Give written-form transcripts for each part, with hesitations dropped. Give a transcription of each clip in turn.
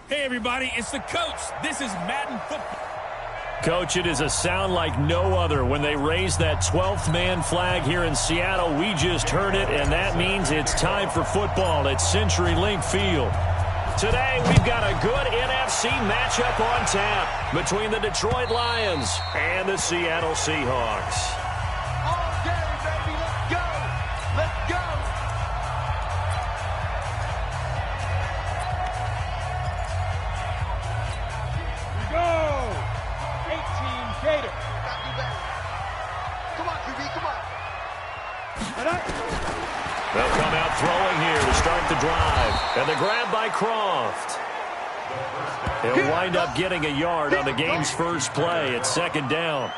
Hey, everybody, it's the coach. This is Madden Football. Coach, it is a sound like no other when they raise that 12th man flag here in Seattle. We just heard it, and that means it's time for football at CenturyLink Field. Today, we've got a good NFC matchup on tap between the Detroit Lions and the Seattle Seahawks. All day, baby. Let's go. Let's go. Come on, QB, come on. They'll come out throwing here to start the drive. And the grab by Croft. He'll wind up getting a yard on the game's first play at second down.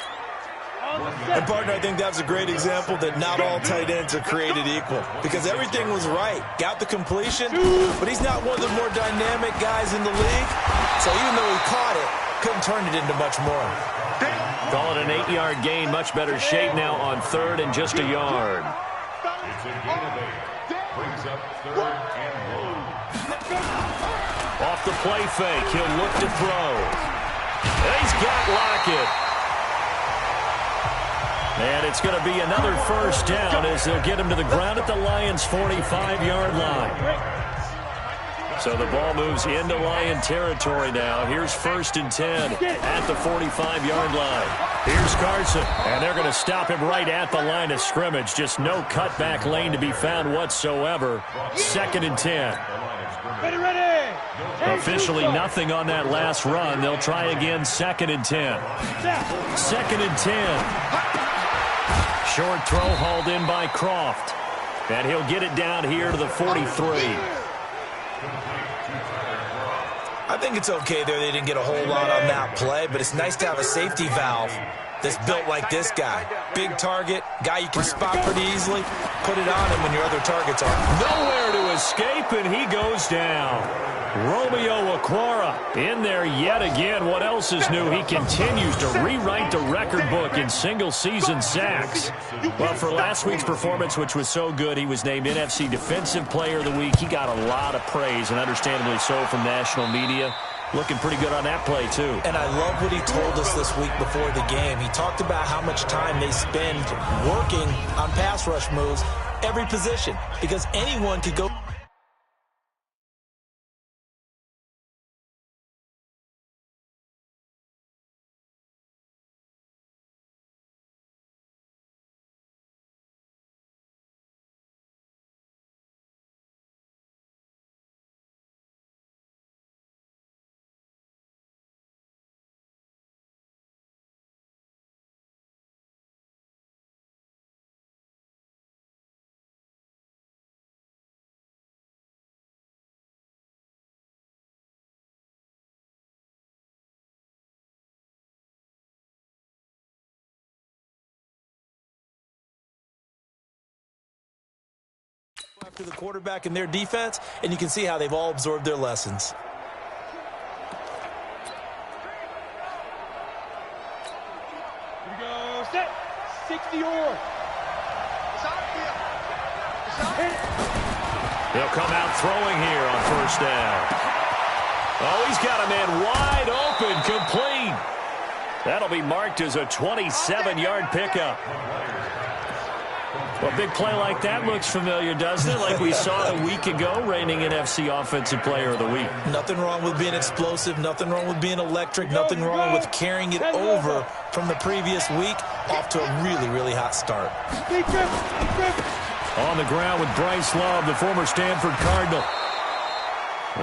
And, partner, I think that's a great example that not all tight ends are created equal. Because everything was right. Got the completion, but he's not one of the more dynamic guys in the league. So even though he caught it, couldn't turn it into much more. Call it an 8-yard gain. Much better shape now on third and just a yard. It's a gain of 8. Brings up third and long. Off the play fake, he'll look to throw. And he's got Lockett. And it's going to be another first down as they'll get him to the ground at the Lions' 45-yard line. So the ball moves into Lion territory now. Here's 1st and 10 at the 45-yard line. Here's Carson, and they're going to stop him right at the line of scrimmage. Just no cutback lane to be found whatsoever. 2nd and 10. Ready. Officially nothing on that last run. They'll try again 2nd and 10. 2nd and 10. Short throw hauled in by Croft. And he'll get it down here to the 43. I think it's okay there. They didn't get a whole lot on that play, but it's nice to have a safety valve that's built like this guy. Big target, guy you can spot pretty easily. Put it on him when your other targets are. Nowhere to escape, and he goes down. Romeo Okwara in there yet again. What else is new? He continues to rewrite the record book in single-season sacks. Well, for last week's performance, which was so good, he was named NFC Defensive Player of the Week. He got a lot of praise, and understandably so, from national media. Looking pretty good on that play, too. And I love what he told us this week before the game. He talked about how much time they spend working on pass rush moves, every position, because anyone could go. After the quarterback and their defense, and you can see how they've all absorbed their lessons. Here we go. Set. 60-yard. They'll come out throwing here on first down. Oh, he's got a man wide open, complete. That'll be marked as a 27-yard pickup. Well, a big play like that looks familiar, doesn't it? Like we saw a week ago, reigning NFC Offensive Player of the Week. Nothing wrong with being explosive. Nothing wrong with being electric. Nothing wrong with carrying it over from the previous week off to a really, really hot start. On the ground with Bryce Love, the former Stanford Cardinal.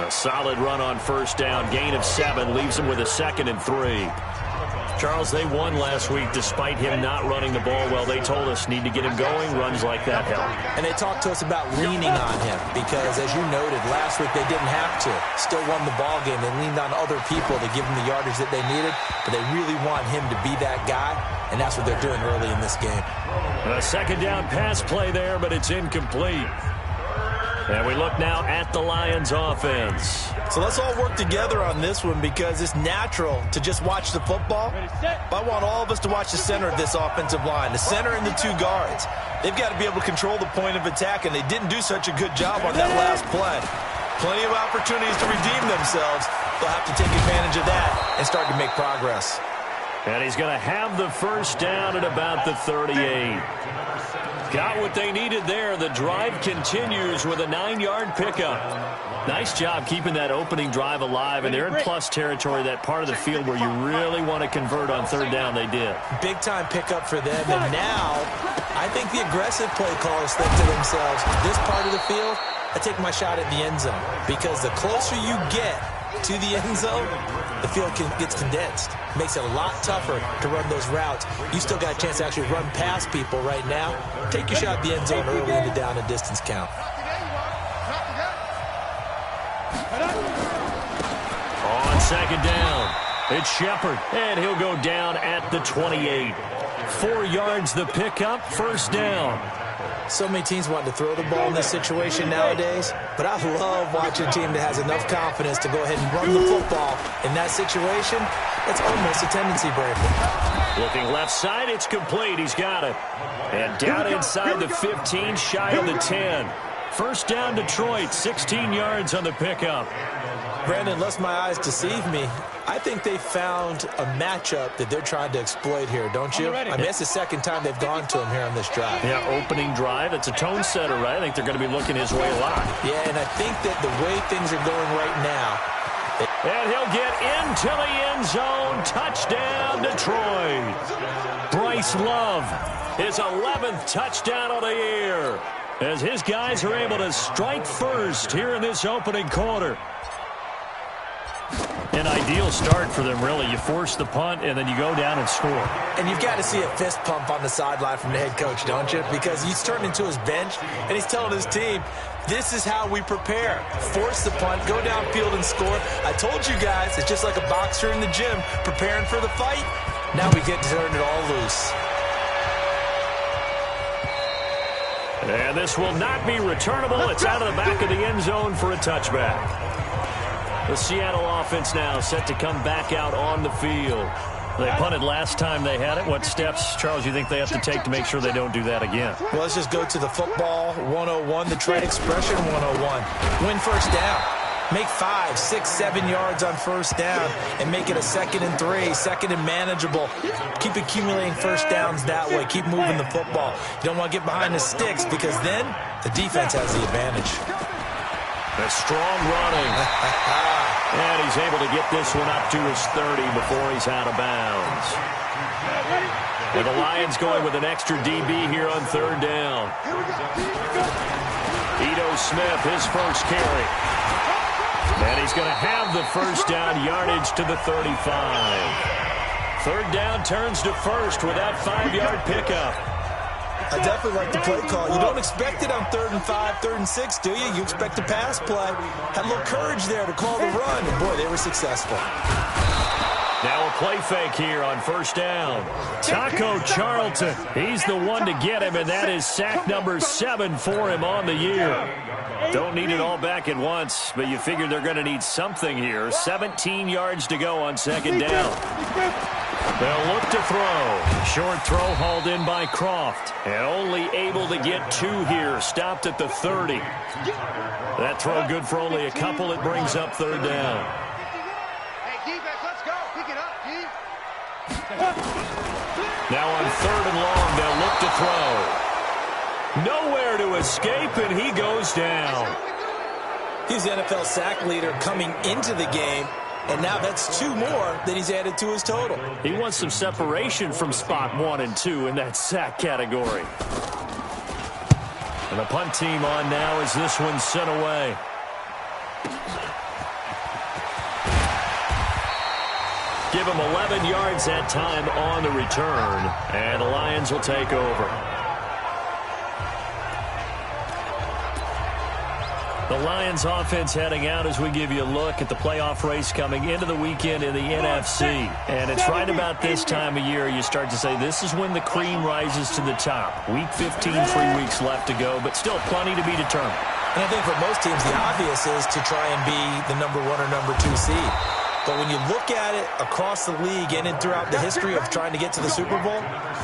A solid run on first down. Gain of 7 leaves him with a 2nd and 3. Charles, they won last week despite him not running the ball well. They told us need to get him going. Runs like that help. And they talked to us about leaning on him because, as you noted, last week they didn't have to. Still won the ball game. They leaned on other people to give them the yardage that they needed, but they really want him to be that guy, and that's what they're doing early in this game. A second down pass play there, but it's incomplete. And we look now at the Lions offense. So let's all work together on this one because it's natural to just watch the football. But I want all of us to watch the center of this offensive line, the center and the 2 guards. They've got to be able to control the point of attack, and they didn't do such a good job on that last play. Plenty of opportunities to redeem themselves. They'll have to take advantage of that and start to make progress. And he's going to have the first down at about the 38. Got what they needed there. The drive continues with a 9-yard pickup. Nice job keeping that opening drive alive, and they're in plus territory, that part of the field where you really want to convert on third down. They did. Big-time pickup for them, and now I think the aggressive play callers think to themselves, this part of the field, I take my shot at the end zone, because the closer you get to the end zone, the field gets condensed. Makes it a lot tougher to run those routes. You still got a chance to actually run past people right now. Take your shot at the end zone early in the down and distance count. On second down, it's Shepard, and he'll go down at the 28. 4 yards the pickup, first down. So many teams want to throw the ball in this situation nowadays, but I love watching a team that has enough confidence to go ahead and run the football. In that situation, it's almost a tendency breaker. Looking left side, it's complete. He's got it. And down inside the 15, shy of the 10. First down, Detroit, 16 yards on the pickup. Brandon, unless my eyes deceive me, I think they found a matchup that they're trying to exploit here, don't you? I mean, it's the second time they've gone to him here on this drive. Yeah, opening drive. It's a tone setter, right? I think they're going to be looking his way a lot. Yeah, and I think that the way things are going right now. And he'll get into the end zone. Touchdown, Detroit. Bryce Love, his 11th touchdown of the year, as his guys are able to strike first here in this opening quarter. An ideal start for them, really. You force the punt, and then you go down and score. And you've got to see a fist pump on the sideline from the head coach, don't you? Because he's turned into his bench, and he's telling his team, this is how we prepare. Force the punt, go downfield and score. I told you guys, it's just like a boxer in the gym preparing for the fight. Now we get to turn it all loose. And this will not be returnable. It's out of the back of the end zone for a touchback. The Seattle offense now set to come back out on the field. They punted last time they had it. What steps, Charles, you think they have to take to make sure they don't do that again? Well, let's just go to the football 101, the trade expression 101. Win first down. Make 5, 6, 7 yards on first down and make it a 2nd and 3, 2nd and manageable. Keep accumulating first downs that way. Keep moving the football. You don't want to get behind the sticks because then the defense has the advantage. A strong running. And he's able to get this one up to his 30 before he's out of bounds. And the Lions going with an extra DB here on third down. Ito Smith, his first carry. And he's going to have the first down, yardage to the 35. Third down turns to first with that 5-yard pickup. I definitely like the play call. You don't expect it on 3rd and 5, 3rd and 6, do you? You expect a pass play. Had a little courage there to call the run, and boy, they were successful. Now a play fake here on first down. Taco Charlton, he's the one to get him, and that is sack number 7 for him on the year. Don't need it all back at once, but you figure they're going to need something here. 17 yards to go on second down. They'll look to throw. Short throw hauled in by Croft. And only able to get 2 here. Stopped at the 30. That throw good for only a couple. It brings up third down. Hey, defense, let's go. Pick it up, D. Now on 3rd and long, they'll look to throw. Nowhere to escape, and he goes down. He's the NFL sack leader coming into the game. And now that's 2 more that he's added to his total. He wants some separation from spot 1 and 2 in that sack category. And the punt team on now as this one's sent away. Give him 11 yards that time on the return. And the Lions will take over. The Lions offense heading out as we give you a look at the playoff race coming into the weekend in the NFC. And it's right about this time of year you start to say this is when the cream rises to the top. Week 15, 3 weeks left to go, but still plenty to be determined. And I think for most teams, the obvious is to try and be the number 1 or number 2 seed. But when you look at it across the league and throughout the history of trying to get to the Super Bowl,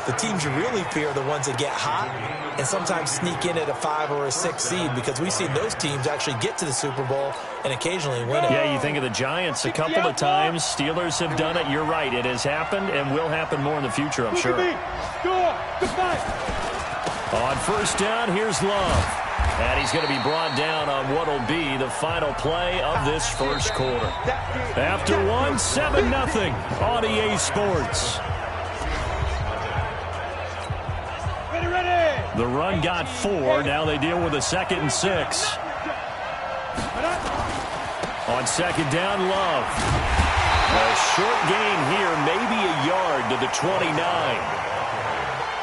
the teams you really fear are the ones that get hot and sometimes sneak in at a 5 or a 6 seed, because we've seen those teams actually get to the Super Bowl and occasionally win it. Yeah, you think of the Giants a couple of times. Steelers have done it. You're right. It has happened and will happen more in the future, I'm sure. On first down, here's Love. And he's going to be brought down on what will be the final play of this first quarter. After one, 7-0 on EA Sports. The run got 4. Now they deal with a 2nd and 6. On second down, Love. A short gain here, maybe a yard to the 29.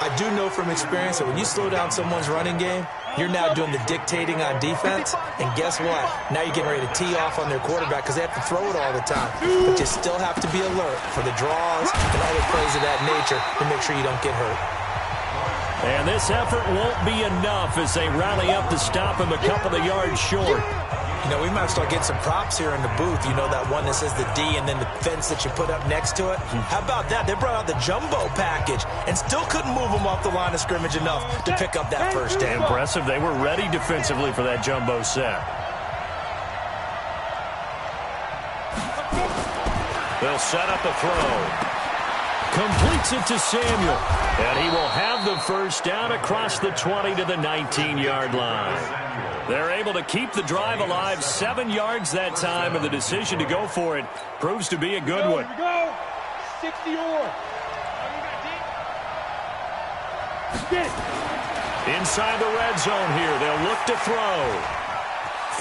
I do know from experience that when you slow down someone's running game, you're now doing the dictating on defense. And guess what? Now you're getting ready to tee off on their quarterback because they have to throw it all the time. But you still have to be alert for the draws and other plays of that nature to make sure you don't get hurt. And this effort won't be enough as they rally up to stop him a couple of yards short. You know, we might start getting some props here in the booth. You know, that one that says the D and then the fence that you put up next to it? How about that? They brought out the jumbo package and still couldn't move them off the line of scrimmage enough to pick up that first down. Impressive. They were ready defensively for that jumbo set. They'll set up the throw. Completes it to Samuel. And he will have the first down across the 20 to the 19-yard line. They're able to keep the drive alive, 7 yards that time, and the decision to go for it proves to be a good one. Here we go. 60 or. Get it. Inside the red zone here, they'll look to throw.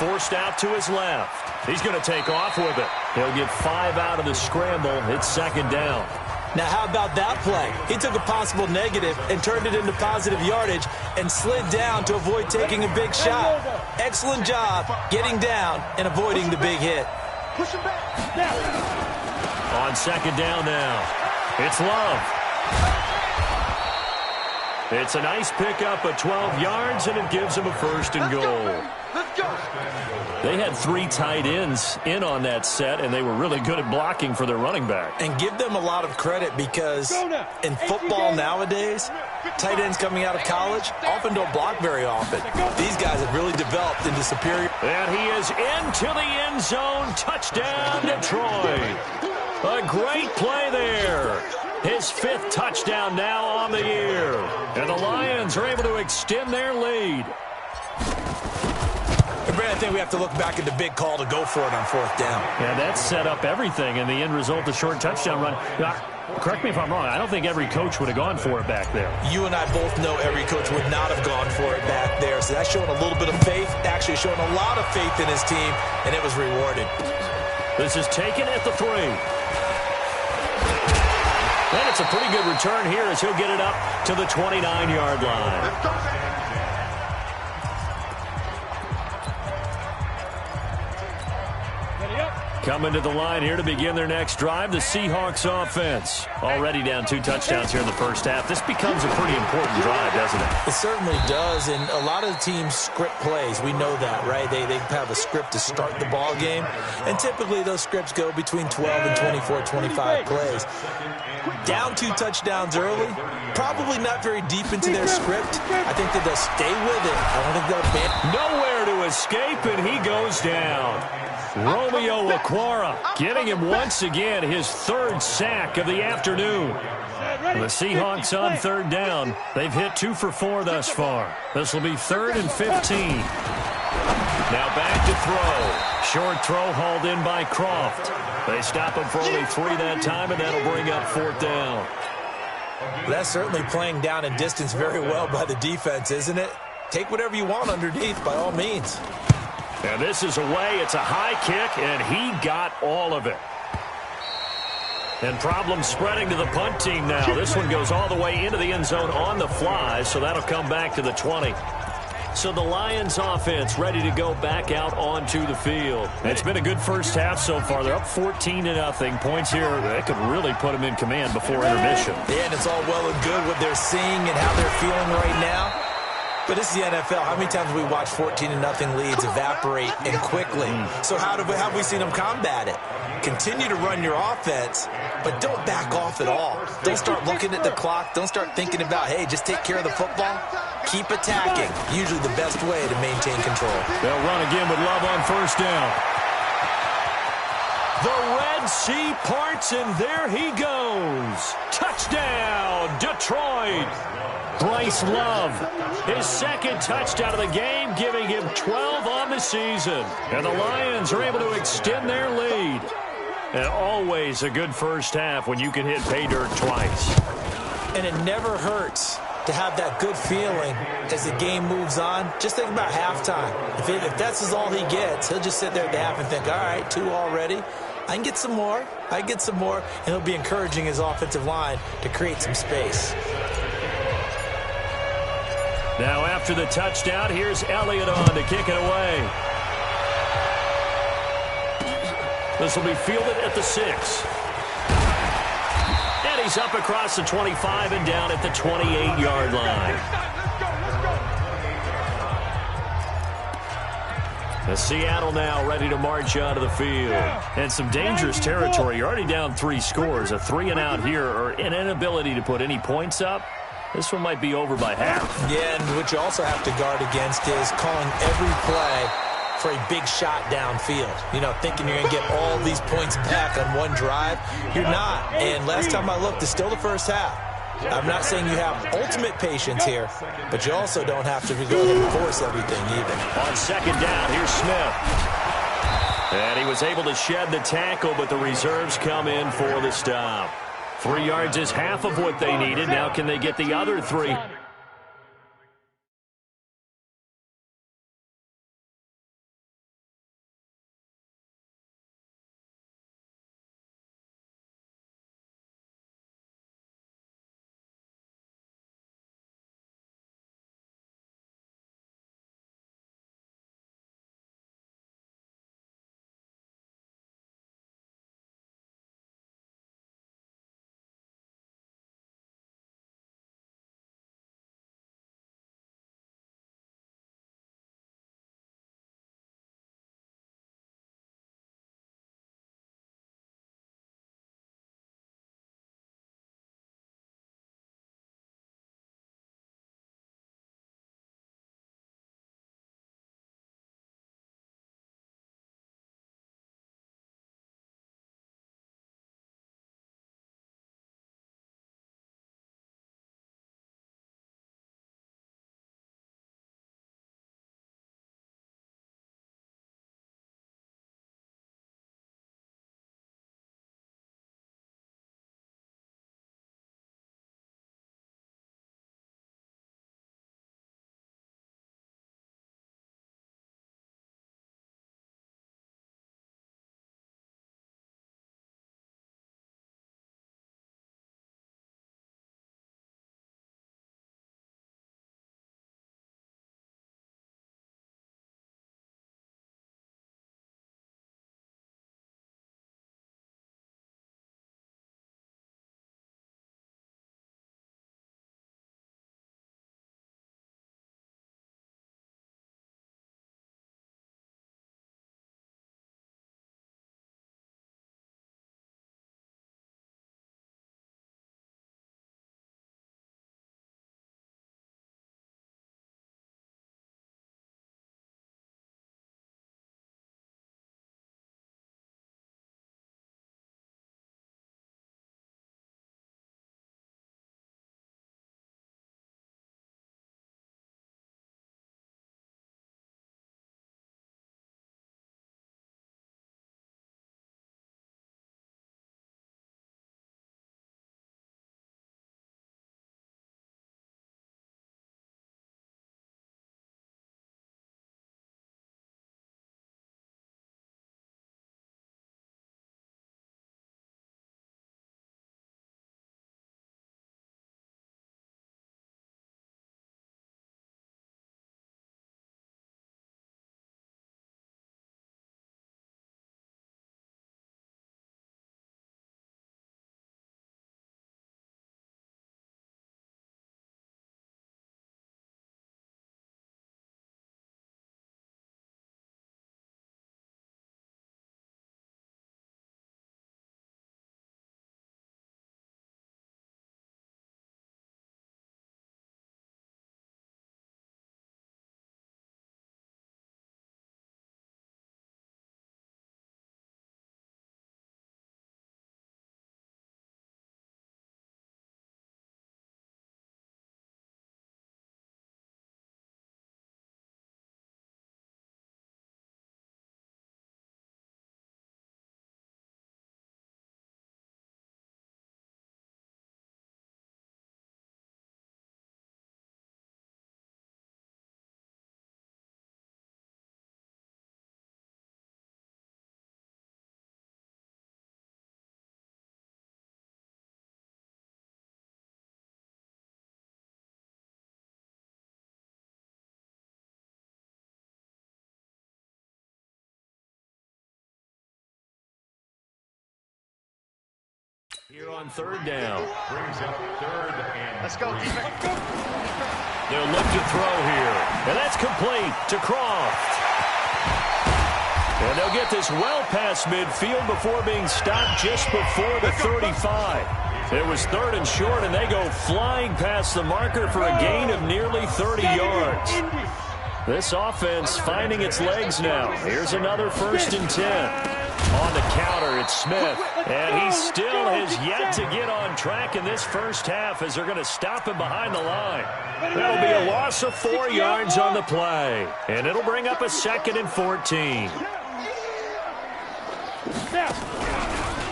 Forced out to his left. He's going to take off with it. He'll get 5 out of the scramble. It's second down. Now, how about that play? He took a possible negative and turned it into positive yardage and slid down to avoid taking a big shot. Excellent job getting down and avoiding the big hit. Push him back. On second down now, it's Love. It's a nice pickup of 12 yards, and it gives him a first and goal. Let's go. They had 3 tight ends in on that set, and they were really good at blocking for their running back. And give them a lot of credit because in football nowadays, tight ends coming out of college often don't block very often. These guys have really developed into superior. And he is into the end zone. Touchdown, Detroit. A great play there. His 5th touchdown now on the year. And the Lions are able to extend their lead. I think we have to look back at the big call to go for it on 4th down. Yeah, that set up everything, and the end result, the short touchdown run. Correct me if I'm wrong. I don't think every coach would have gone for it back there. You and I both know every coach would not have gone for it back there. So that's showing a little bit of faith, actually showing a lot of faith in his team, and it was rewarded. This is taken at the 3. And it's a pretty good return here as he'll get it up to the 29-yard line. Coming to the line here to begin their next drive, the Seahawks offense. Already down 2 touchdowns here in the first half. This becomes a pretty important drive, doesn't it? It certainly does, and a lot of the teams script plays. We know that, right? They have a script to start the ball game, and typically those scripts go between 12 and 24, 25 plays. Down 2 touchdowns early, probably not very deep into their script. I think that they'll stay with it. I don't think they'll ban. Nowhere to escape, and he goes down. Romeo Okwara getting him once again his 3rd sack of the afternoon. The Seahawks on 3rd down. They've hit 2 for 4 thus far. This will be 3rd and 15. Now back to throw. Short throw hauled in by Croft. They stop him for only 3 that time, and that'll bring up 4th down. That's certainly playing down and distance very well by the defense, isn't it? Take whatever you want underneath by all means. And this is away. It's a high kick, and he got all of it. And problems spreading to the punt team now. This one goes all the way into the end zone on the fly, so that'll come back to the 20. So the Lions offense ready to go back out onto the field. It's been a good first half so far. They're up 14-0. Points here, they could really put them in command before intermission. Yeah, and it's all well and good what they're seeing and how they're feeling right now. But this is the NFL. How many times have we watched 14-0 leads evaporate and quickly? So how have we seen them combat it? Continue to run your offense, but don't back off at all. Don't start looking at the clock. Don't start thinking about, hey, just take care of the football. Keep attacking. Usually the best way to maintain control. They'll run again with Love on first down. The Red Sea parts, and there he goes. Touchdown, Detroit. Bryce Love, his second touchdown of the game, giving him 12 on the season. And the Lions are able to extend their lead. And always a good first half when you can hit pay dirt twice. And it never hurts to have that good feeling as the game moves on. Just think about halftime. If that's all he gets, he'll just sit there at the half and think, all right, 2 already. I can get some more. I can get some more. And he'll be encouraging his offensive line to create some space. Now after the touchdown, here's Elliott on to kick it away. This will be fielded at the 6. And he's up across the 25 and down at the 28-yard line. The Seattle now ready to march onto the field. And some dangerous territory. You're already down 3 scores. A 3-and-out here, or an inability to put any points up. This one might be over by half. Yeah, and what you also have to guard against is calling every play for a big shot downfield. You know, thinking you're going to get all these points back on one drive. You're not. And last time I looked, it's still the first half. I'm not saying you have ultimate patience here, but you also don't have to go ahead and force everything either. On second down, here's Smith. And he was able to shed the tackle, but the reserves come in for the stop. 3 yards is half of what they needed. Now can they get the other 3? Here on third down. Brings up third and Let's go, defense. They'll look to throw here. And that's complete to Croft. And they'll get this well past midfield before being stopped just before the 35. It was third and short, and they go flying past the marker for a gain of nearly 30 yards. This offense finding its legs now. Here's another 1st and 10. On the counter, it's Smith. And he still has yet to get on track in this first half as they're going to stop him behind the line. That'll be a loss of 4 yards on the play. And it'll bring up a 2nd and 14.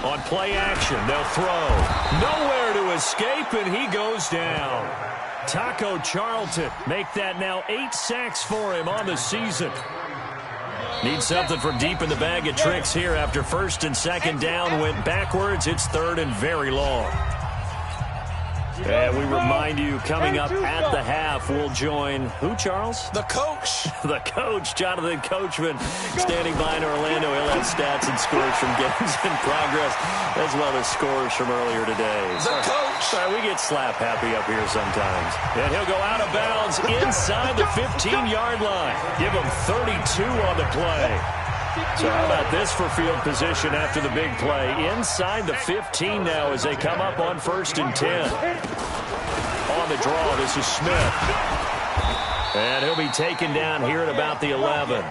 On play action, they'll throw. Nowhere to escape, and he goes down. Taco Charlton make that now 8 sacks for him on the season. Need something from deep in the bag of tricks here after 1st and 2nd down went backwards. It's 3rd and very long. And we remind you, coming up at the half, we'll join who, Charles? The coach. The coach, Jonathan Coachman, standing by in Orlando. He'll have stats and scores from games in progress, as well as scores from earlier today. The coach. Sorry, we get slap happy up here sometimes. And he'll go out of bounds inside the 15-yard line. Give him 32 on the play. So how about this for field position after the big play? Inside the 15 now as they come up on 1st and 10. On the draw, this is Smith. And he'll be taken down here at about the 11.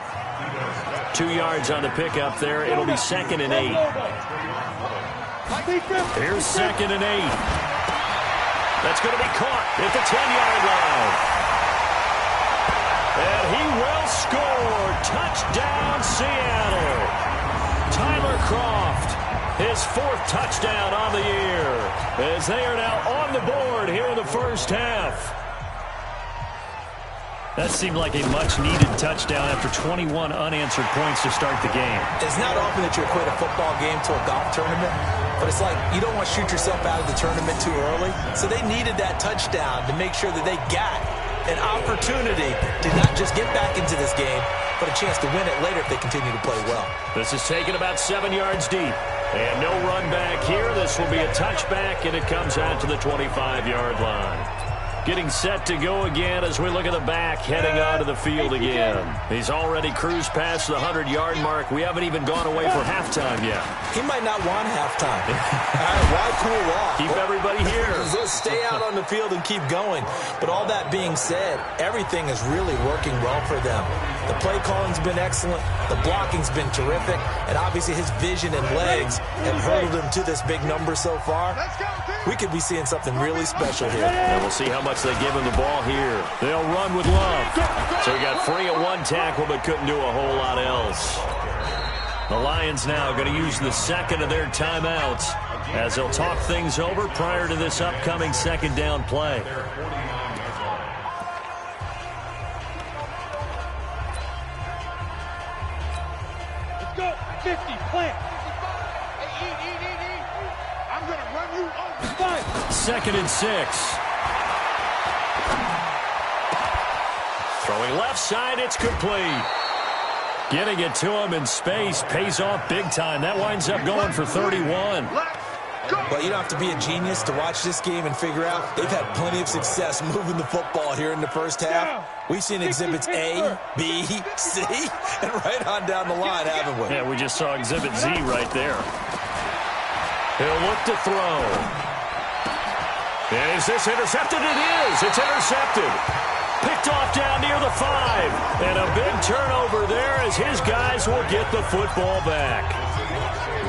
2 yards on the pickup there. It'll be 2nd and 8. Here's 2nd and 8. That's going to be caught at the 10-yard line. And he will score. Touchdown, Seattle. Tyler Croft, his 4th touchdown on the year, as they are now on the board here in the first half. That seemed like a much-needed touchdown after 21 unanswered points to start the game. It's not often that you equate a football game to a golf tournament, but it's like you don't want to shoot yourself out of the tournament too early. So they needed that touchdown to make sure that they got an opportunity to not just get back into this game, but a chance to win it later if they continue to play well. This is taken about 7 yards deep. And no run back here. This will be a touchback, and it comes out to the 25-yard line. Getting set to go again as we look at the back, heading onto the field again. He's already cruised past the 100-yard mark. We haven't even gone away for halftime yet. He might not want halftime. All right, why cool off? Keep everybody here. Let's stay out on the field and keep going. But all that being said, everything is really working well for them. The play calling's been excellent. The blocking's been terrific. And obviously his vision and legs have hurdled him to this big number so far. We could be seeing something really special here. And we'll see how much they give him the ball here. They'll run with Love. So he got free at 1 tackle but couldn't do a whole lot else. The Lions now going to use the 2nd of their timeouts as they'll talk things over prior to this upcoming 2nd down play. Let's go. 50, plant. Hey, eat. I'm going to run you over. 5. 2nd and 6. Throwing left side, it's complete. Getting it to him in space pays off big time. That winds up going for 31. Well, you don't have to be a genius to watch this game and figure out they've had plenty of success moving the football here in the first half. We've seen exhibits A, B, C, and right on down the line, haven't we? Yeah, we just saw exhibit Z right there. He'll look to throw. And is this intercepted? It is. It's intercepted. Picked off down near the 5. And a big turnover there as his guys will get the football back.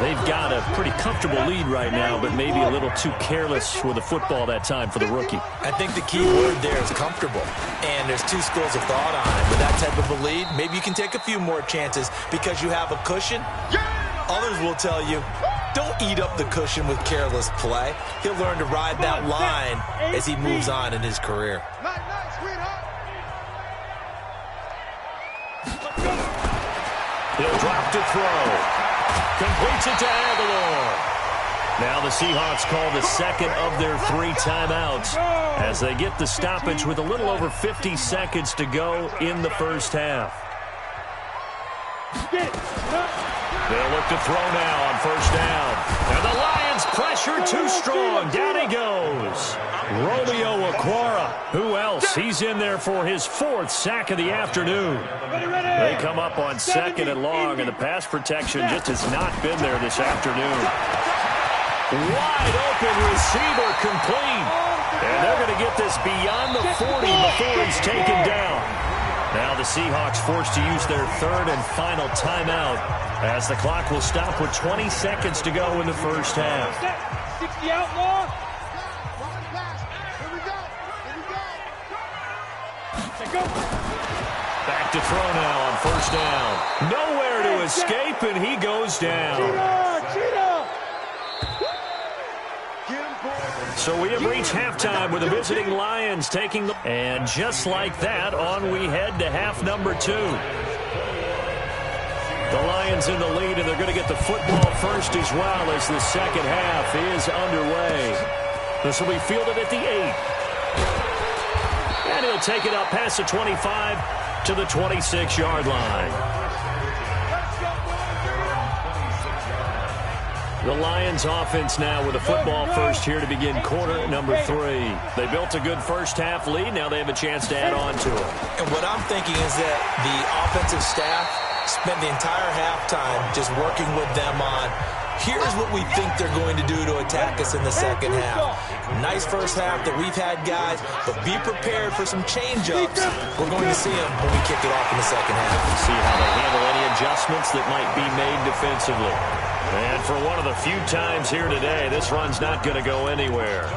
They've got a pretty comfortable lead right now, but maybe a little too careless with the football that time for the rookie. I think the key word there is comfortable. And there's 2 schools of thought on it. With that type of a lead, maybe you can take a few more chances because you have a cushion. Others will tell you, don't eat up the cushion with careless play. He'll learn to ride that line as he moves on in his career. He'll drop to throw. Completes it to Aguilar. Now the Seahawks call the 2nd of their 3 timeouts as they get the stoppage with a little over 50 seconds to go in the first half. They'll look to throw now on first down. And the Lions pressure too strong. Down he goes. Romeo Okwara. Who else? He's in there for his 4th sack of the afternoon. They come up on 2nd and long, and the pass protection just has not been there this afternoon. Wide open receiver complete. And they're going to get this beyond the 40 before he's taken down. Now the Seahawks forced to use their 3rd and final timeout as the clock will stop with 20 seconds to go in the first half. 60 outlaw. Back to throw now on first down. Nowhere to escape, and he goes down. So we have reached halftime with the visiting Lions taking the... And just like that, on we head to half number 2. The Lions in the lead, and they're going to get the football first as well as the second half is underway. This will be fielded at the 8. And he'll take it up past the 25 to the 26-yard line. The Lions offense now with a football first here to begin quarter number 3. They built a good first half lead. Now they have a chance to add on to it. And what I'm thinking is that the offensive staff spent the entire halftime just working with them on, here's what we think they're going to do to attack us in the second half. Nice first half that we've had, guys, but be prepared for some change-ups. We're going to see them when we kick it off in the second half. See how they handle any adjustments that might be made defensively. And for one of the few times here today, this run's not going to go anywhere.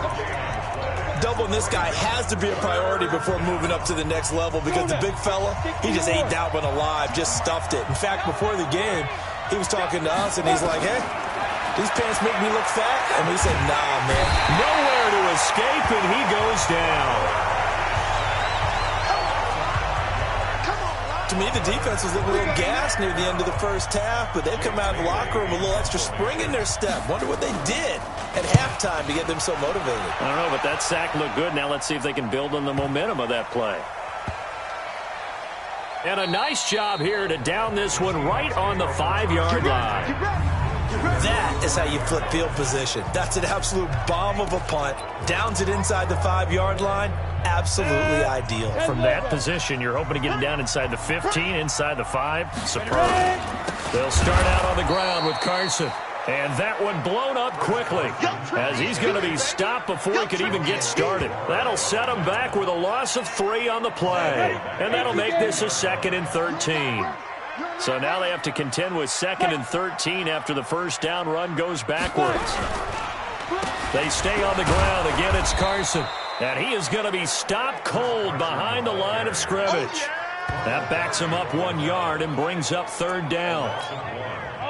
Doubling this guy has to be a priority before moving up to the next level because the big fella, he just ate that one alive, just stuffed it. In fact, before the game, he was talking to us, and he's like, hey, these pants make me look fat. And we said, nah, man. Nowhere to escape, and he goes down. To me, the defense was looking a little gassed near the end of the first half, but they've come out of the locker room with a little extra spring in their step. Wonder what they did at halftime to get them so motivated. I don't know, but that sack looked good. Now let's see if they can build on the momentum of that play. And a nice job here to down this one right on the 5-yard line. That is how you flip field position. That's an absolute bomb of a punt. Downs it inside the 5-yard line. Absolutely ideal. From that position, you're hoping to get it down inside the 15, inside the 5. Superb. They'll start out on the ground with Carson. And that one blown up quickly as he's going to be stopped before he could even get started. That'll set him back with a loss of 3 on the play. And that'll make this a 2nd and 13. So now they have to contend with 2nd and 13 after the first down run goes backwards. They stay on the ground. Again, it's Carson. And he is going to be stopped cold behind the line of scrimmage. That backs him up 1 yard and brings up 3rd down.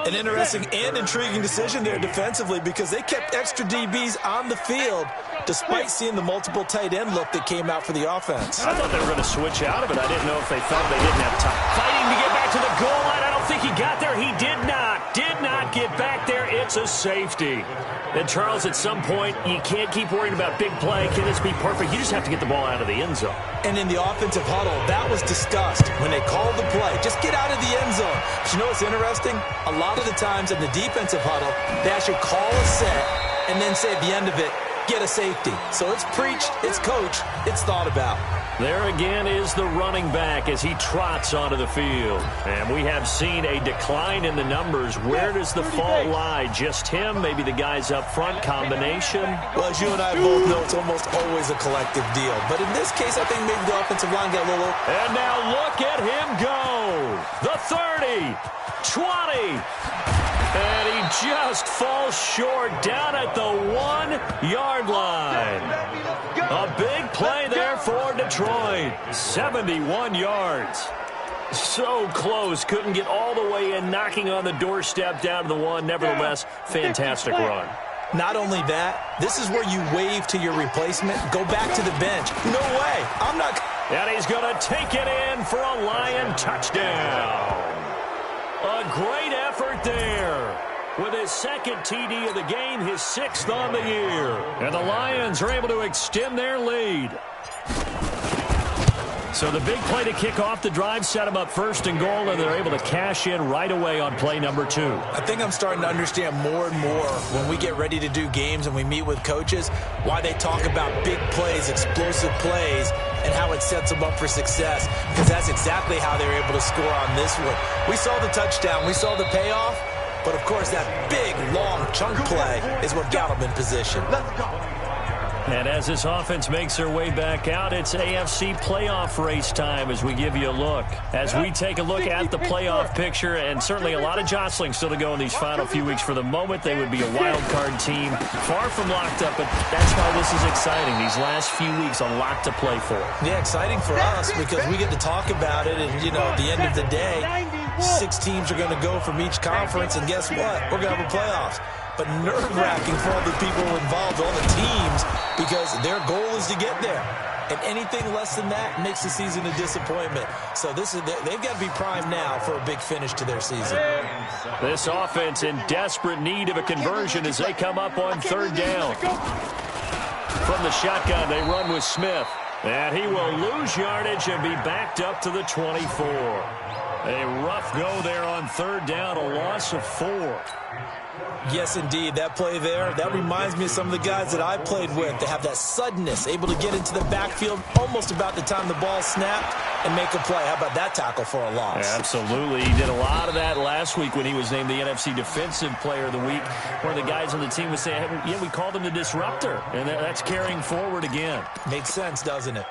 An interesting and intriguing decision there defensively because they kept extra DBs on the field despite seeing the multiple tight end look that came out for the offense. I thought they were going to switch out of it. I didn't know if they thought they didn't have time. Fighting to get back to the goal line. I don't think he got there. He did not get back there. It's a safety. And Charles, at some point, you can't keep worrying about big play. Can this be perfect? You just have to get the ball out of the end zone. And in the offensive huddle, that was discussed when they called the play. Just get out of the end zone. But you know what's interesting? A lot of the times in the defensive huddle, they actually call a set and then say at the end of it, get a safety. So it's preached, it's coached, it's thought about. There again is the running back as he trots onto the field. And we have seen a decline in the numbers. Where does the fault lie? Just him? Maybe the guys up front? Combination? Well, as you and I both know, it's almost always a collective deal. But in this case, I think maybe the offensive line got a little... And now look at him go! The 30, 20... And he just falls short down at the 1-yard line. A big play there for Detroit. 71 yards. So close. Couldn't get all the way in, knocking on the doorstep down to the 1. Nevertheless, fantastic run. Not only that, this is where you wave to your replacement. Go back to the bench. No way. I'm not... And he's going to take it in for a Lion touchdown. A great effort there. With his 2nd TD of the game, his 6th on the year. And the Lions are able to extend their lead. So the big play to kick off the drive set them up first and goal, and they're able to cash in right away on play number 2. I think I'm starting to understand more and more when we get ready to do games and we meet with coaches why they talk about big plays, explosive plays, and how it sets them up for success, because that's exactly how they were able to score on this one. We saw the touchdown. We saw the payoff. But, of course, that big, long chunk play is what got them in position. Let's go. And as this offense makes their way back out, it's AFC playoff race time as we give you a look. As we take a look at the playoff picture, and certainly a lot of jostling still to go in these final few weeks. For the moment, they would be a wild card team, far from locked up, but that's why this is exciting. These last few weeks, a lot to play for. Yeah, exciting for us because we get to talk about it, and, you know, at the end of the day, 6 teams are going to go from each conference, and guess what? We're going to have a playoffs. But nerve-wracking for all the people involved, all the teams, because their goal is to get there. And anything less than that makes the season a disappointment. So they've got to be primed now for a big finish to their season. This offense in desperate need of a conversion as they come up on 3rd down. From the shotgun, they run with Smith. And he will lose yardage and be backed up to the 24. A rough go there on 3rd down, a loss of 4. Yes, indeed. That play there, that reminds me of some of the guys that I played with. They have that suddenness, able to get into the backfield almost about the time the ball snapped and make a play. How about that tackle for a loss? Absolutely. He did a lot of that last week when he was named the NFC Defensive Player of the Week. One of the guys on the team was saying, hey, yeah, we called him the disruptor, and that's carrying forward again. Makes sense, doesn't it?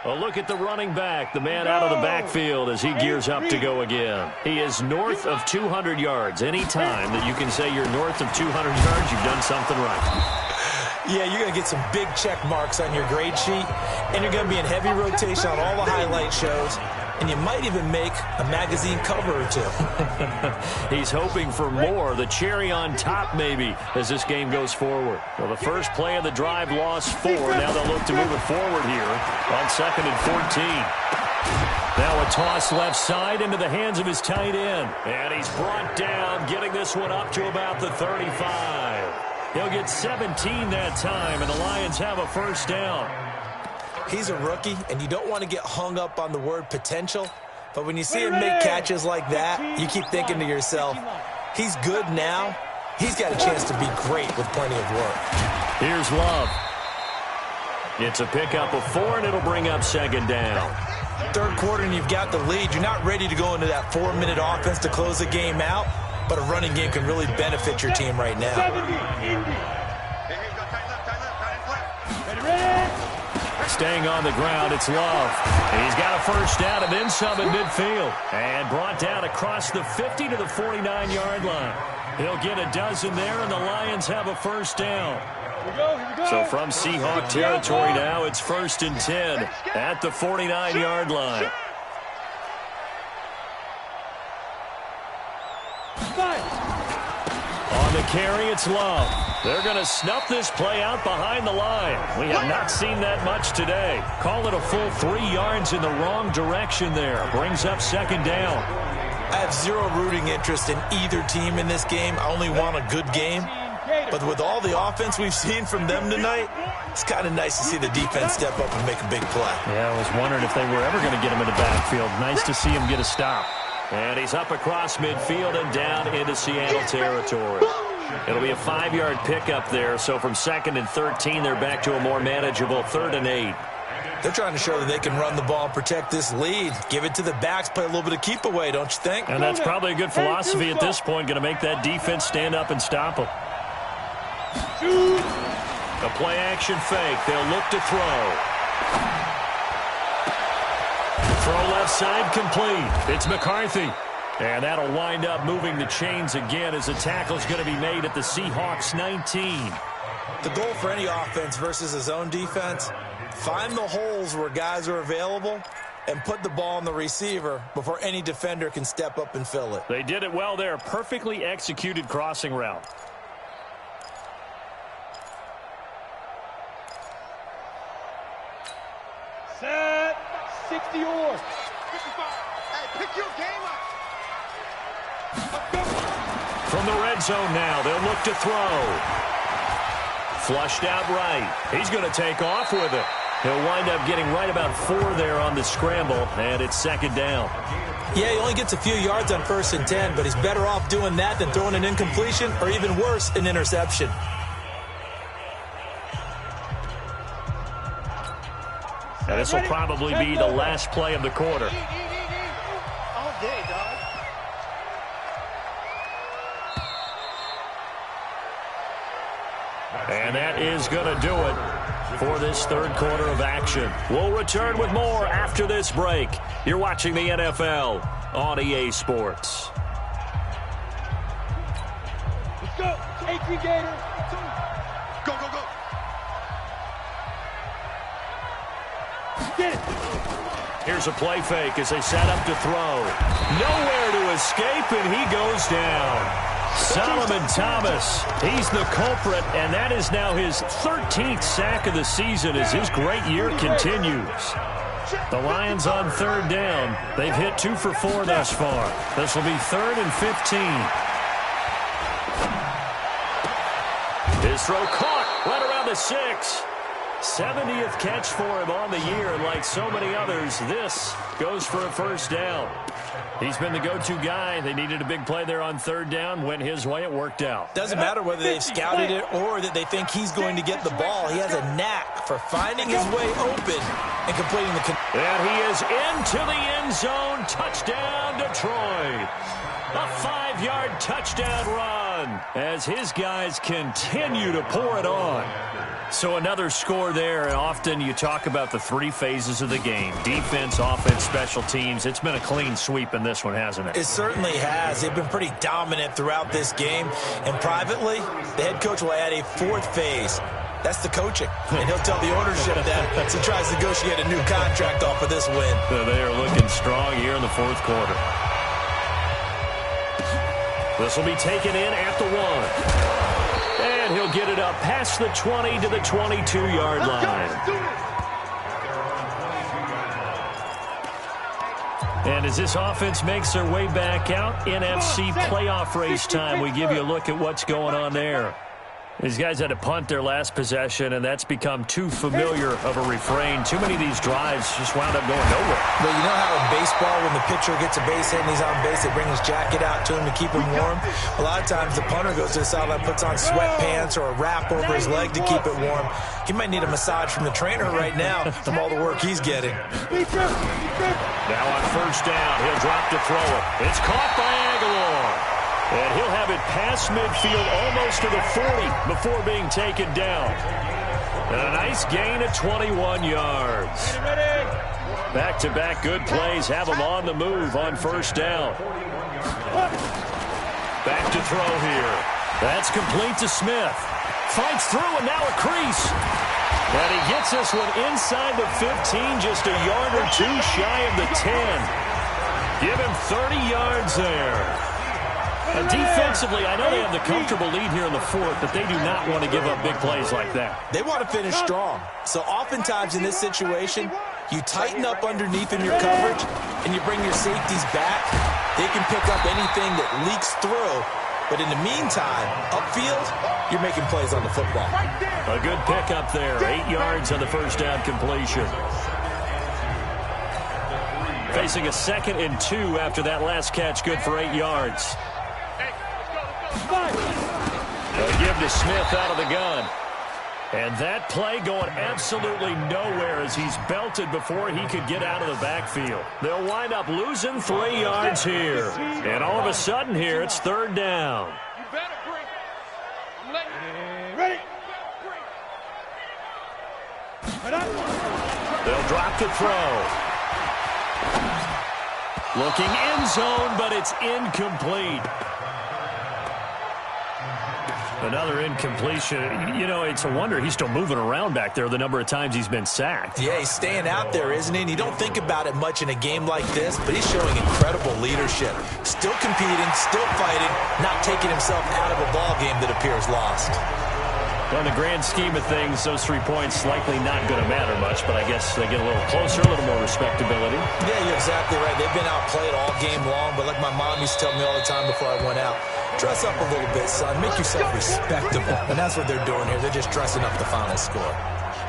A look at the running back, the man out of the backfield as he gears up to go again. He is north of 200 yards. Any time that you can say you're north of 200 yards, you've done something right. Yeah, you're going to get some big check marks on your grade sheet, and you're going to be in heavy rotation on all the highlight shows, and you might even make a magazine cover or 2. He's hoping for more, the cherry on top maybe, as this game goes forward. Well, the first play of the drive lost 4. Now they'll look to move it forward here on 2nd and 14. Now a toss left side into the hands of his tight end. And he's brought down, getting this one up to about the 35. He'll get 17 that time, and the Lions have a 1st down. He's a rookie, and you don't want to get hung up on the word potential. But when you see him make catches like that, you keep thinking to yourself, he's good now. He's got a chance to be great with plenty of work. Here's Love. It's a pickup of 4, and it'll bring up 2nd down. 3rd quarter, and you've got the lead. You're not ready to go into that 4-minute offense to close the game out, but a running game can really benefit your team right now. Staying on the ground, it's Love. He's got a 1st down and then some at midfield. And brought down across the 50 to the 49-yard line. He'll get a dozen there, and the Lions have a 1st down. Here we go. So from Seahawk territory now, it's 1st and 10 at the 49-yard line. On the carry, it's Love. They're going to snuff this play out behind the line. We have not seen that much today. Call it a full 3 yards in the wrong direction there. Brings up 2nd down. I have zero rooting interest in either team in this game. I only want a good game. But with all the offense we've seen from them tonight, it's kind of nice to see the defense step up and make a big play. Yeah, I was wondering if they were ever going to get him in the backfield. Nice to see him get a stop. And he's up across midfield and down into Seattle territory. It'll be a 5-yard pickup there. So from 2nd and 13, they're back to a more manageable 3rd and 8. They're trying to show that they can run the ball, protect this lead, give it to the backs, play a little bit of keep away, don't you think? And that's probably a good philosophy at this point, going to make that defense stand up and stop them. A play action fake. They'll look to throw. Throw left side complete. It's McCarthy. And that'll wind up moving the chains again as the tackle's going to be made at the Seahawks 19. The goal for any offense versus a zone defense, find the holes where guys are available and put the ball on the receiver before any defender can step up and fill it. They did it well there. Perfectly executed crossing route. Set. 60 or. 55. Hey, pick your game up. From the red zone now, they'll look to throw. Flushed out right. He's going to take off with it. He'll wind up getting right about 4 there on the scramble, and it's second down. Yeah, he only gets a few yards on 1st and 10, but he's better off doing that than throwing an incompletion or even worse, an interception. And this will probably be the last play of the quarter. All day, dog. And that is going to do it for this third quarter of action. We'll return with more after this break. You're watching the NFL on EA Sports. Let's go. Take you, Gator. Go, go, go. Get it. Here's a play fake as they set up to throw. Nowhere to escape, and he goes down. Solomon Thomas, he's the culprit, and that is now his 13th sack of the season as his great year continues. The Lions on third down. They've hit 2 for 4 thus far. This will be 3rd and 15. His throw caught right around the 6. 70th catch for him on the year, and like so many others, this goes for a first down. He's been the go-to guy. They needed a big play there on third down. Went his way. It worked out. Doesn't matter whether they've scouted it or that they think he's going to get the ball. He has a knack for finding his way open and completing the... And he is into the end zone. Touchdown, Detroit. A 5-yard touchdown run as his guys continue to pour it on. So another score there, and often you talk about the 3 phases of the game. Defense, offense, special teams. It's been a clean sweep in this one, hasn't it? It certainly has. They've been pretty dominant throughout this game. And privately, the head coach will add a 4th phase. That's the coaching. And he'll tell the ownership that as he tries to negotiate a new contract off of this win. So they are looking strong here in the 4th quarter. This will be taken in at the 1. And he'll get it up past the 20 to the 22-yard line. And as this offense makes their way back out, NFC playoff race time, we give you a look at what's going on there. These guys had to punt their last possession, and that's become too familiar of a refrain. Too many of these drives just wound up going nowhere. Well, you know how in baseball, when the pitcher gets a base hit and he's on base, they bring his jacket out to him to keep him warm? A lot of times the punter goes to the sideline, puts on sweatpants or a wrap over his leg to keep it warm. He might need a massage from the trainer right now from all the work he's getting. Now on first down, he'll drop to throw it. It's caught by Aguilar. And he'll have it past midfield almost to the 40 before being taken down. And a nice gain of 21 yards. Back-to-back good plays have him on the move on first down. Back to throw here. That's complete to Smith. Fights through and now a crease. And he gets this one inside the 15, just a yard or 2 shy of the 10. Give him 30 yards there. And defensively, I know they have the comfortable lead here in the 4th, but they do not want to give up big plays like that. They want to finish strong. So oftentimes in this situation, you tighten up underneath in your coverage and you bring your safeties back. They can pick up anything that leaks through. But in the meantime, upfield, you're making plays on the football. A good pickup there. 8 yards on the first down completion. Facing a 2nd and 2 after that last catch, good for 8 yards. They'll give to Smith out of the gun. And that play going absolutely nowhere as he's belted before he could get out of the backfield. They'll wind up losing 3 yards here. And all of a sudden here, it's 3rd down. You better bring. I'm letting you. Ready? They'll drop to throw. Looking end zone, but it's incomplete. Another incompletion. You know, it's a wonder he's still moving around back there the number of times he's been sacked. Yeah, he's staying out there, isn't he? And you don't think about it much in a game like this, but he's showing incredible leadership. Still competing, still fighting, not taking himself out of a ball game that appears lost. Well, in the grand scheme of things, those 3 points likely not going to matter much, but I guess they get a little closer, a little more respectability. Yeah, you're exactly right. They've been outplayed all game long, but like my mom used to tell me all the time before I went out, dress up a little bit, son. Make yourself respectable. And that's what they're doing here. They're just dressing up the final score.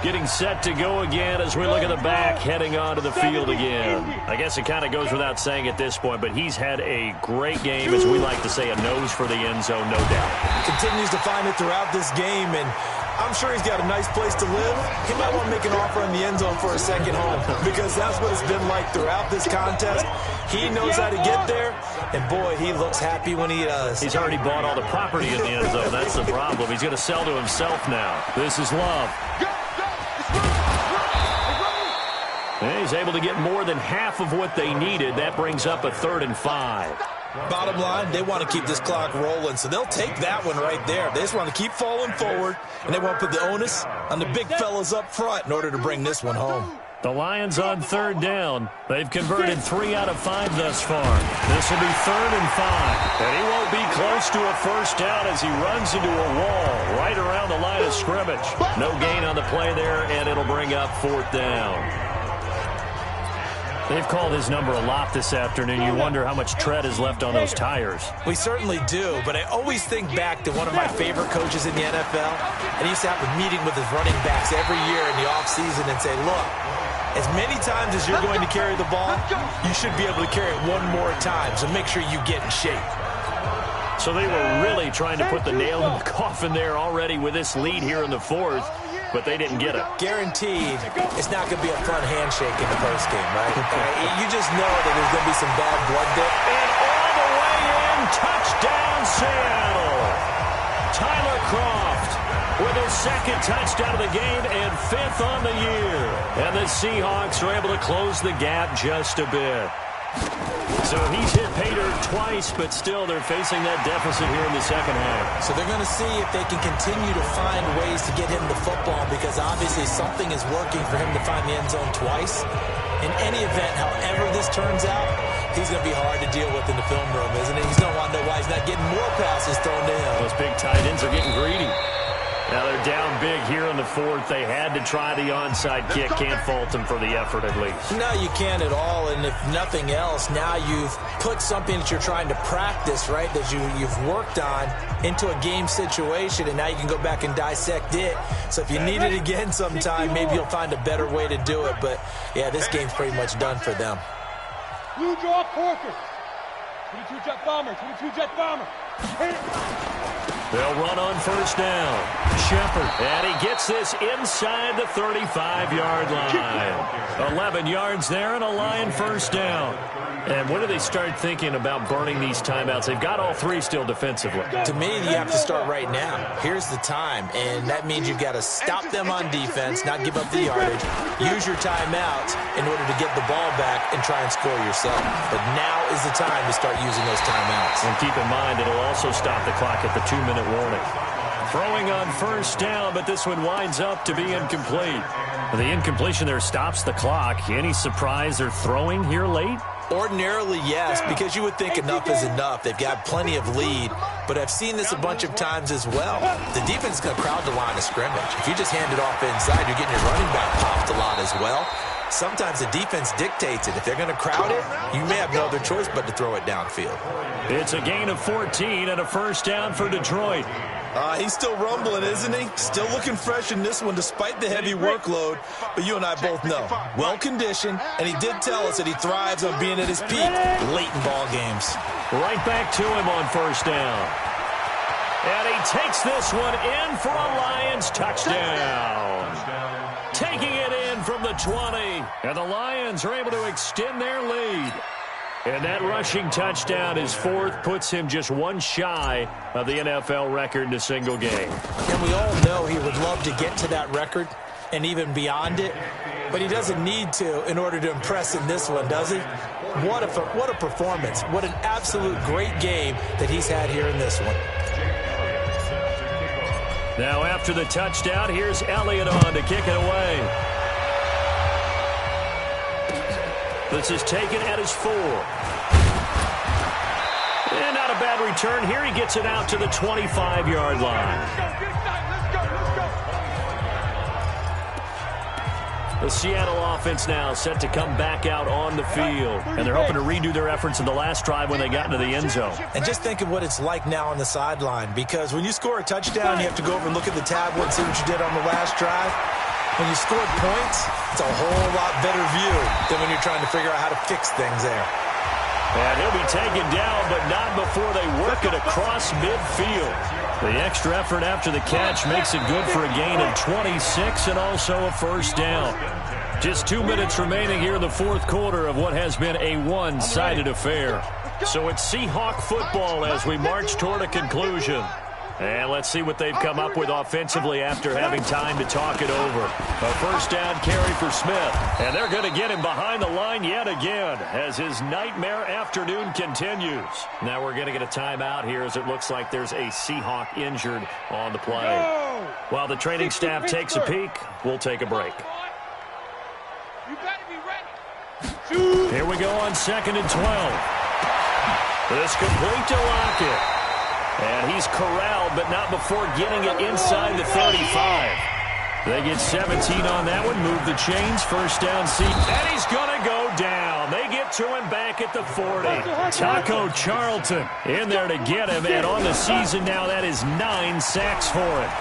getting set to go again as we look at the back heading onto the field again. I guess it kind of goes without saying at this point, but he's had a great game, as we like to say, a nose for the end zone, no doubt. Continues to find it throughout this game, and I'm sure he's got a nice place to live. He might want to make an offer in the end zone for a second home, because that's what it's been like throughout this contest. He knows how to get there, and boy, he looks happy when he does. He's already bought all the property in the end zone. That's the problem. He's going to sell to himself now. This is Love. And he's able to get more than half of what they needed. That brings up a 3rd and 5. Bottom line, they want to keep this clock rolling, so they'll take that one right there. They just want to keep falling forward, and they want to put the onus on the big fellas up front in order to bring this one home. The Lions on 3rd down. They've converted 3 out of 5 thus far. This will be 3rd and 5. And he won't be close to a first down as he runs into a wall right around the line of scrimmage. No gain on the play there, and it'll bring up 4th down. They've called his number a lot this afternoon. You wonder how much tread is left on those tires. We certainly do, but I always think back to one of my favorite coaches in the NFL, and he used to have a meeting with his running backs every year in the offseason and say, look, as many times as you're going to carry the ball, you should be able to carry it one more time, so make sure you get in shape. So they were really trying to put the nail in the coffin there already with this lead here in the 4th. But they didn't get it. Guaranteed, it's not going to be a fun handshake in the postgame, right? You just know that there's going to be some bad blood there. And all the way in, touchdown Seattle. Tyler Kroft with his 2nd touchdown of the game and 5th on the year. And the Seahawks are able to close the gap just a bit. So he's hit pay dirt twice, but still they're facing that deficit here in the second half. So they're going to see if they can continue to find ways to get him the football, because obviously something is working for him to find the end zone twice. In any event, however this turns out, he's going to be hard to deal with in the film room, isn't he? He's going to want to know why he's not getting more passes thrown to him. Those big tight ends are getting greedy. Now they're down big here in the 4th. They had to try the onside kick. Can't fault them for the effort at least. No, you can't at all. And if nothing else, now you've put something that you're trying to practice, right, that you've worked on into a game situation, and now you can go back and dissect it. So if you need it again sometime, maybe you'll find a better way to do it. But, yeah, this game's pretty much done for them. Blue draw Porker. 22 jet bomber. 22 jet bomber. They'll run on 1st down. Shepard, and he gets this inside the 35-yard line. 11 yards there and a Lion 1st down. And when do they start thinking about burning these timeouts? They've got all 3 still defensively. To me, you have to start right now. Here's the time, and that means you've got to stop them on defense, not give up the yardage, use your timeouts in order to get the ball back and try and score yourself. But now is the time to start using those timeouts. And keep in mind, it'll also stop the clock at the 2-minute warning. Throwing on 1st down, but this one winds up to be incomplete. The incompletion there stops the clock. Any surprise they're throwing here late? Ordinarily, yes, because you would think enough is enough. They've got plenty of lead, but I've seen this a bunch of times as well. The defense is going to crowd the line of scrimmage. If you just hand it off inside, you're getting your running back popped a lot as well. Sometimes the defense dictates it. If they're going to crowd it, you may have no other choice but to throw it downfield. It's a gain of 14 and a 1st down for Detroit. He's still rumbling, isn't he? Still looking fresh in this one despite the heavy workload. But you and I both know, well-conditioned, and he did tell us that he thrives on being at his peak late in ball games. Right back to him on 1st down. And he takes this one in for a Lions touchdown. Taking it in from the 20. And the Lions are able to extend their lead. And that rushing touchdown, his 4th, puts him just one shy of the NFL record in a single game. And we all know he would love to get to that record and even beyond it, but he doesn't need to in order to impress in this one, does he? What a performance. What an absolute great game that he's had here in this one. Now after the touchdown, here's Elliott on to kick it away. This is taken at his 4. And not a bad return here. He gets it out to the 25-yard line. The Seattle offense now set to come back out on the field. And they're hoping to redo their efforts in the last drive when they got into the end zone. And just think of what it's like now on the sideline, because when you score a touchdown, you have to go over and look at the tablet and see what you did on the last drive. When you scored points, it's a whole lot better view than when you're trying to figure out how to fix things there. And he'll be taken down, but not before they work it across midfield. The extra effort after the catch makes it good for a gain of 26 and also a first down. Just 2 minutes remaining here in the fourth quarter of what has been a one-sided affair. So it's Seahawk football as we march toward a conclusion. And let's see what they've come up with offensively after having time to talk it over. A first down carry for Smith. And they're going to get him behind the line yet again as his nightmare afternoon continues. Now we're going to get a timeout here as it looks like there's a Seahawk injured on the play. While the training staff takes a peek, we'll take a break. You better be ready. Here we go on 2nd and 12. This complete to Lockett. And he's corralled, but not before getting it inside the 35. They get 17 on that one, move the chains, first down seat, and he's going to go down. They get to him back at the 40. Taco Charlton in there to get him, and on the season now, that is 9 sacks for him.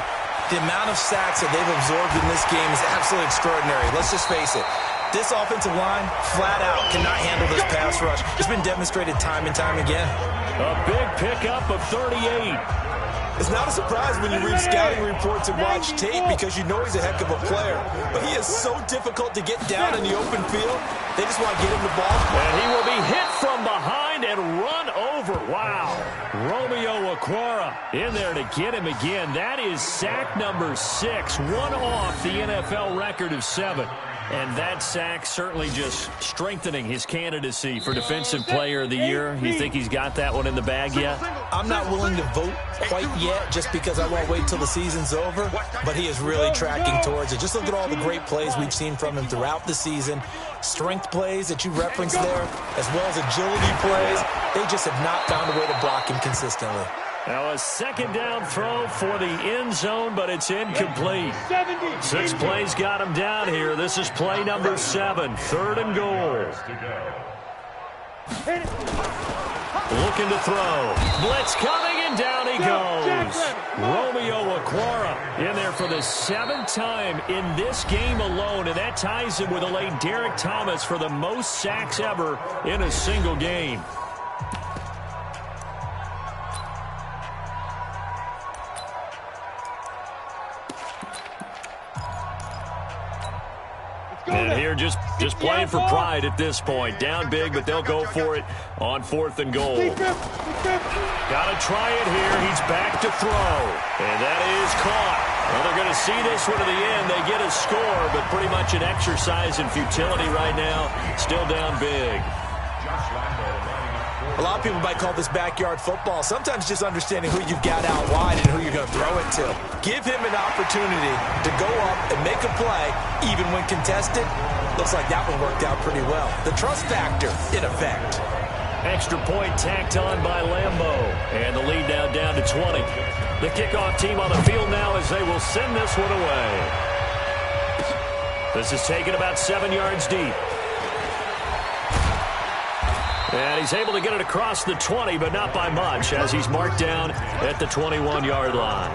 The amount of sacks that they've absorbed in this game is absolutely extraordinary. Let's just face it. This offensive line, flat out, cannot handle this pass rush. It's been demonstrated time and time again. A big pickup of 38. It's not a surprise when you read scouting reports and watch tape because you know he's a heck of a player. But he is so difficult to get down in the open field. They just want to get him the ball. And he will be hit from behind and run over. Wow. Romeo Okwara in there to get him again. That is sack number 6, one off the NFL record of 7. And that sack certainly just strengthening his candidacy for Defensive Player of the Year. You think he's got that one in the bag yet? I'm not willing to vote quite yet just because I won't wait till the season's over. But he is really tracking towards it. Just look at all the great plays we've seen from him throughout the season. Strength plays that you referenced there, as well as agility plays. They just have not found a way to block him consistently. Now a second down throw for the end zone, but it's incomplete. 6 plays got him down here. This is play number 7, 3rd and goal. Looking to throw. Blitz coming, and down he goes. Romeo Okwara in there for the 7th time in this game alone, and that ties him with a late Derek Thomas for the most sacks ever in a single game. And here just playing for pride at this point. Down big, but they'll go for it on 4th and goal. Got to try it here. He's back to throw. And that is caught. Well, they're going to see this one to the end. They get a score, but pretty much an exercise in futility right now. Still down big. A lot of people might call this backyard football. Sometimes just understanding who you've got out wide and who you're going to throw it to. Give him an opportunity to go up and make a play, even when contested. Looks like that one worked out pretty well. The trust factor, in effect. Extra point tacked on by Lambeau. And the lead now down to 20. The kickoff team on the field now as they will send this one away. This is taken about 7 yards deep. And he's able to get it across the 20, but not by much, as he's marked down at the 21-yard line.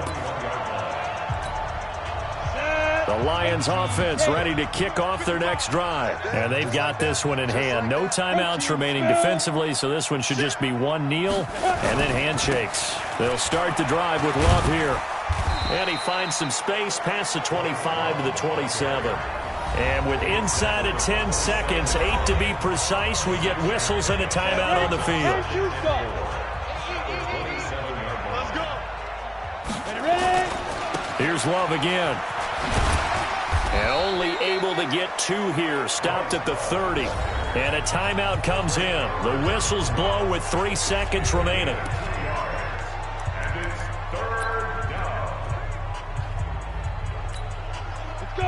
The Lions offense ready to kick off their next drive. And they've got this one in hand. No timeouts remaining defensively, so this one should just be one kneel and then handshakes. They'll start the drive with Love here. And he finds some space past the 25 to the 27. And with inside of 10 seconds, 8 to be precise, we get whistles and a timeout on the field. Here's Love again. And only able to get 2 here. Stopped at the 30. And a timeout comes in. The whistles blow with 3 seconds remaining.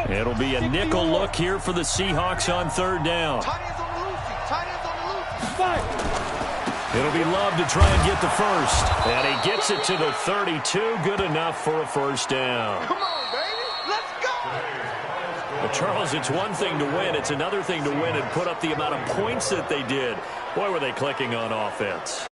It'll be a nickel look here for the Seahawks on 3rd down. It'll be Love to try and get the first. And he gets it to the 32. Good enough for a first down. Come on, baby. Let's go. Well, Charles, it's one thing to win. It's another thing to win and put up the amount of points that they did. Boy, were they clicking on offense.